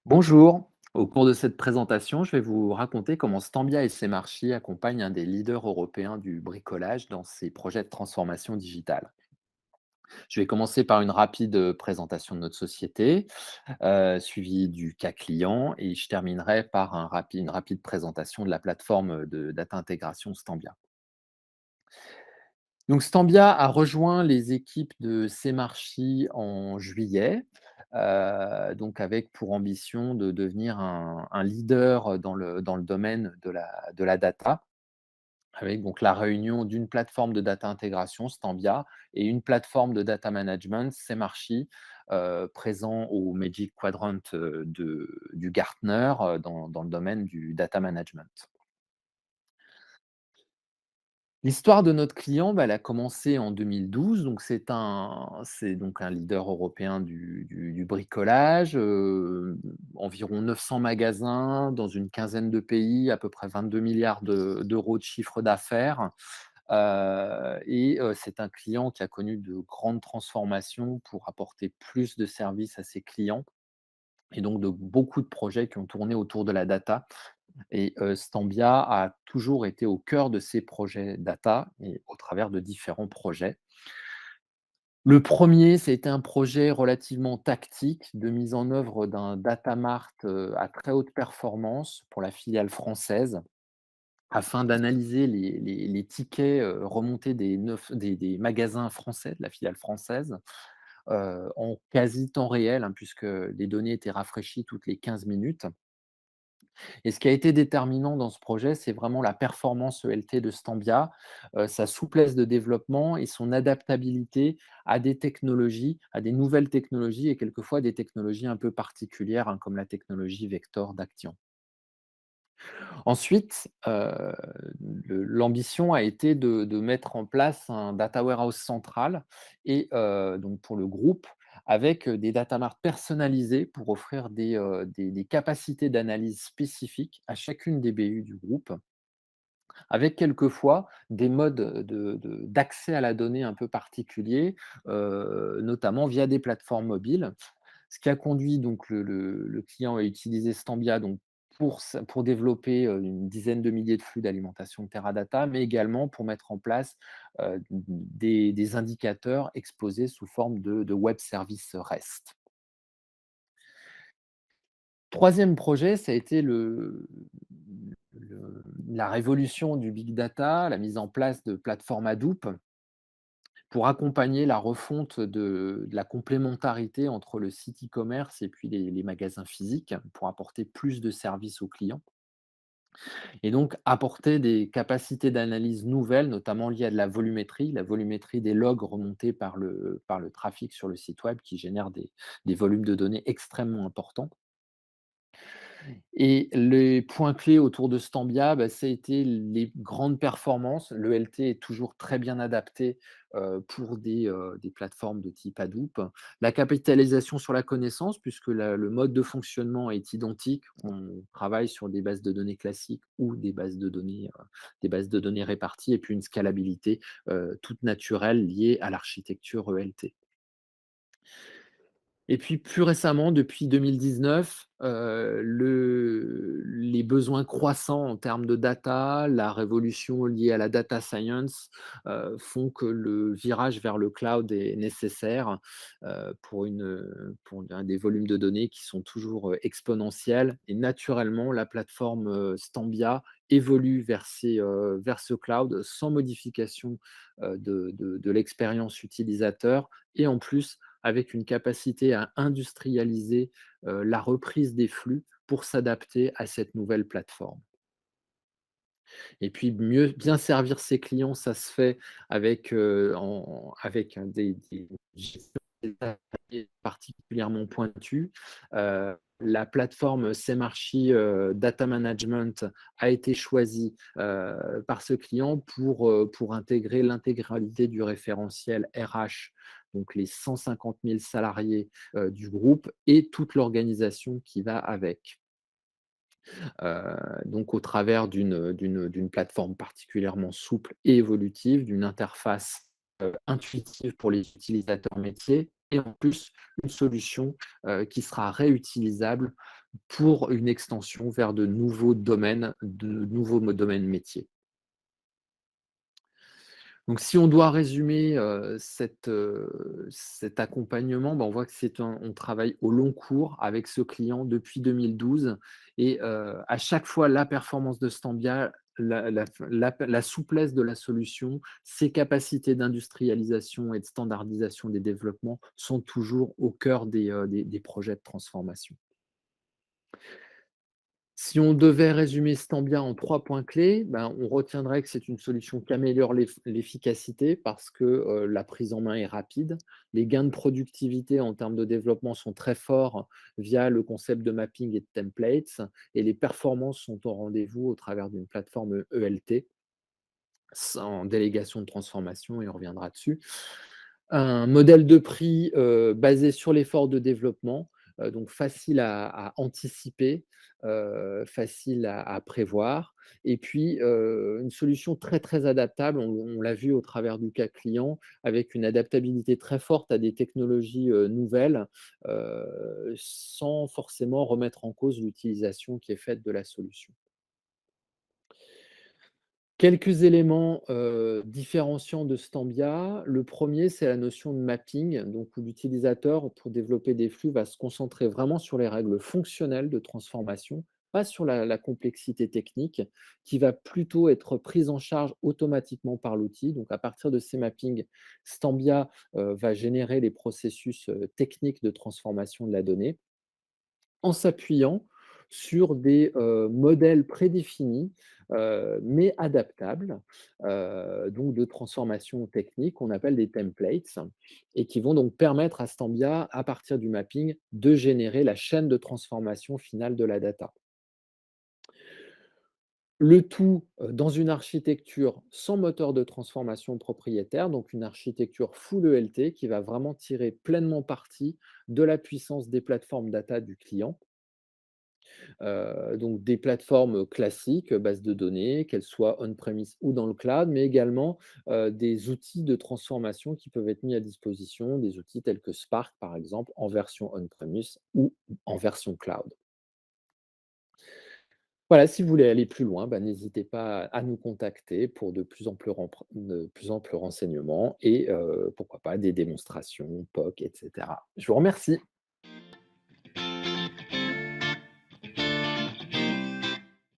Bonjour. Au cours de cette présentation, je vais vous raconter comment Stambia et Semarchi accompagnent un des leaders européens du bricolage dans ses projets de transformation digitale. Je vais commencer par une rapide présentation de notre société, suivie du cas client, et je terminerai par une rapide présentation de la plateforme de data intégration Stambia. Donc Stambia a rejoint les équipes de Semarchi en juillet, donc avec pour ambition de devenir un leader dans le domaine de la data, avec donc la réunion d'une plateforme de data intégration, Stambia, et une plateforme de data management, Semarchi, présent au Magic Quadrant, du Gartner, dans le domaine du data management. L'histoire de notre client, bah, elle a commencé en 2012, donc c'est donc un leader européen du bricolage, environ 900 magasins dans une quinzaine de pays, à peu près 22 milliards d'euros de chiffre d'affaires. C'est un client qui a connu de grandes transformations pour apporter plus de services à ses clients et donc de beaucoup de projets qui ont tourné autour de la data. Stambia a toujours été au cœur de ces projets data et au travers de différents projets. Le premier, c'était un projet relativement tactique de mise en œuvre d'un data mart, à très haute performance pour la filiale française, afin d'analyser les tickets, remontés des magasins français, de la filiale française, en quasi temps réel, hein, puisque les données étaient rafraîchies toutes les 15 minutes. Et ce qui a été déterminant dans ce projet, c'est vraiment la performance ELT de Stambia, sa souplesse de développement et son adaptabilité à des technologies, à des nouvelles technologies et quelquefois des technologies un peu particulières, hein, comme la technologie vector d'Action. Ensuite, l'ambition a été de mettre en place un data warehouse central donc pour le groupe, avec, des data marts personnalisés pour offrir des capacités d'analyse spécifiques à chacune des BU du groupe, avec quelquefois des modes d'accès à la donnée un peu particuliers, notamment via des plateformes mobiles. Ce qui a conduit donc le client à utiliser Stambia donc pour développer, une dizaine de milliers de flux d'alimentation de Teradata, mais également pour mettre en place, des indicateurs exposés sous forme de web services REST. Troisième projet, ça a été la révolution du big data, la mise en place de plateformes Hadoop pour accompagner la refonte de la complémentarité entre le site e-commerce et puis les magasins physiques, pour apporter plus de services aux clients et donc apporter des capacités d'analyse nouvelles, notamment liées à de la volumétrie des logs remontés par le trafic sur le site web qui génère des volumes de données extrêmement importants. Et les points clés autour de Stambia, bah, ça a été les grandes performances. L'ELT est toujours très bien adapté, pour des plateformes de type Hadoop. La capitalisation sur la connaissance, puisque le mode de fonctionnement est identique. On travaille sur des bases de données classiques ou des bases de données réparties et puis une scalabilité, toute naturelle liée à l'architecture ELT. Et puis plus récemment, depuis 2019, les besoins croissants en termes de data, la révolution liée à la data science, font que le virage vers le cloud est nécessaire, pour des volumes de données qui sont toujours, exponentiels et naturellement la plateforme, Stambia évolue vers ce cloud sans modification, de l'expérience utilisateur et en plus avec une capacité à industrialiser, la reprise des flux pour s'adapter à cette nouvelle plateforme. Et puis bien servir ses clients, ça se fait avec des gestions détaillées particulièrement pointues. La plateforme Semarchi, Data Management a été choisie, par ce client pour intégrer l'intégralité du référentiel RH, donc les 150 000 salariés, du groupe et toute l'organisation qui va avec. Donc au travers d'une plateforme particulièrement souple et évolutive, d'une interface, intuitive pour les utilisateurs métiers et en plus une solution, qui sera réutilisable pour une extension vers de nouveaux domaines métiers. Donc si on doit résumer, cet accompagnement, on voit que on travaille au long cours avec ce client depuis 2012 et à chaque fois la performance de Stambia, la souplesse de la solution, ses capacités d'industrialisation et de standardisation des développements sont toujours au cœur des projets de transformation. Si on devait résumer Stambia en 3 points clés, on retiendrait que c'est une solution qui améliore l'efficacité parce que, la prise en main est rapide. Les gains de productivité en termes de développement sont très forts via le concept de mapping et de templates et les performances sont au rendez-vous au travers d'une plateforme ELT, sans délégation de transformation et on reviendra dessus. Un modèle de prix, basé sur l'effort de développement, donc facile à anticiper, facile à prévoir et puis, une solution très, très adaptable. On l'a vu au travers du cas client, avec une adaptabilité très forte à des technologies, nouvelles, sans forcément remettre en cause l'utilisation qui est faite de la solution. Quelques éléments, différenciants de Stambia. Le premier, c'est la notion de mapping, donc où l'utilisateur, pour développer des flux, va se concentrer vraiment sur les règles fonctionnelles de transformation, pas sur la complexité technique, qui va plutôt être prise en charge automatiquement par l'outil. Donc à partir de ces mappings, Stambia, va générer les processus, techniques de transformation de la donnée en s'appuyant sur des, modèles prédéfinis, mais adaptables, donc de transformation technique qu'on appelle des templates et qui vont donc permettre à Stambia, à partir du mapping, de générer la chaîne de transformation finale de la data. Le tout, dans une architecture sans moteur de transformation propriétaire, donc une architecture full ELT qui va vraiment tirer pleinement parti de la puissance des plateformes data du client. Donc des plateformes classiques, bases de données, qu'elles soient on-premise ou dans le cloud, mais également, des outils de transformation qui peuvent être mis à disposition, des outils tels que Spark, par exemple, en version on-premise ou en version cloud. Voilà, si vous voulez aller plus loin, n'hésitez pas à nous contacter pour de plus amples renseignements et pourquoi pas des démonstrations, POC et cetera. Je vous remercie.